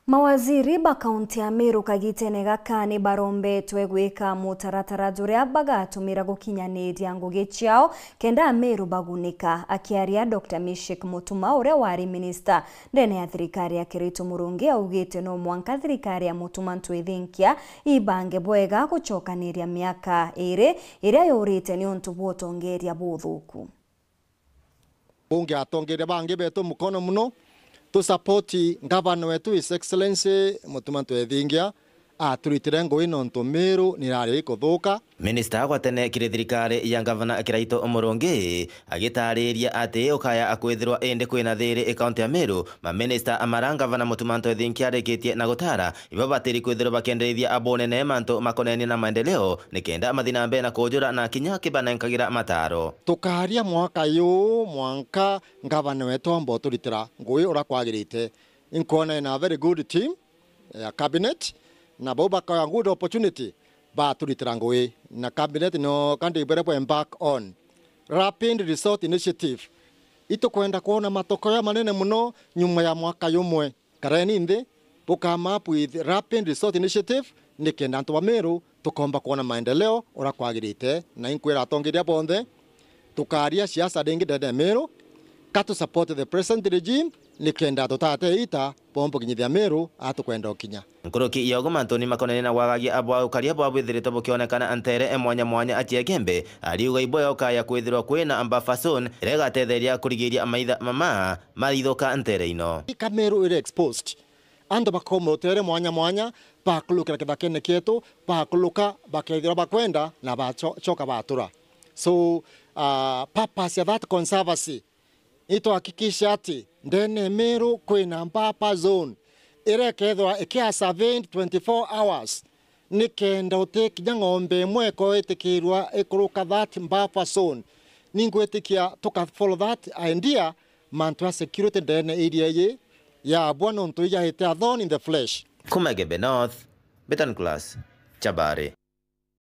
Mawaziri ba kaunti ya Meru kagitene gakani barombetwe gwika mutaratara juria bagatumira gukinyaniria ngugi ciao kenda Meru bagunika. Akiaria Dr. Mishik Mutuma uria wari minister ndene ya thirikari ya Kiritu Murungi augite no mwanka thirikari ya Mutuma ntwithinkia ibange bwega gucokaniria miaka iri iria yurite ni untu bwotongeria buthuku. Bunge atongeria bange beto mukono muno to support governor wetu His Excellency Mutuma ntwithingia turitire ngui nonto Meru nirari ikuthuka. Minister agwatene kiri thirikari ya Governor Kiraito Murungi agitariria ati ukaya akwithirwa ende kwina thiri county ya Meru ma minister amaranga Governor Mutuma ntwithingia areketie na gutara ibabatiri kwithirwa bakendeithia abonene manto makoneni na maendeleo nikenda mathina mbe na kujura na kinya kibanenkagira mataro tukaria mwaka yu mwanka governor wetu ambo turitira ngui ura kwagirite inkona na very good team ya cabinet na boba ka good opportunity ba turitira ngui na cabinet no kandi ibere embark on rapid resort initiative ito kwenda kuona matokeo manene muno nyuma ya mwaka yumwe kareni ndi come up with rapid resort initiative nikenda antu wa Meru tukomba kuona maendeleo ora kwagirite na inkwira atongeria bonde tukaria siasa dengi dede Meru katu support the present regime nikenda tutate ita pompo kinyithia Meru atukwenda okinya nkuruki yogo mantoni makonene na wagagia abwa ukaria bwa bwithirito bukionekana antere mwanya mwanya atie aliuga iboya ukaya kwithirwa kwina ambafason iregatetheria kurigiria maitha mama marithoka antere ino Meru ire exposed ando bakomotere mwanya mwanya bakulukira kithakene kietu bakuluka bakethira bakwenda na bachoka batura so purpose of that conservancy ito hakikisha ati ndene Meru kwina mpapa zone irekethwa ikia surveyed 24 hours nikenda utekinya ng'ombe imwe ko itikirwa ikuruka that mpapa zone ningwetikia tuka follow that idea mantua security ndene area ye ya bwana ntu ya hete a thorn in the flesh. Kumegebe North, Betan Class, Chabare.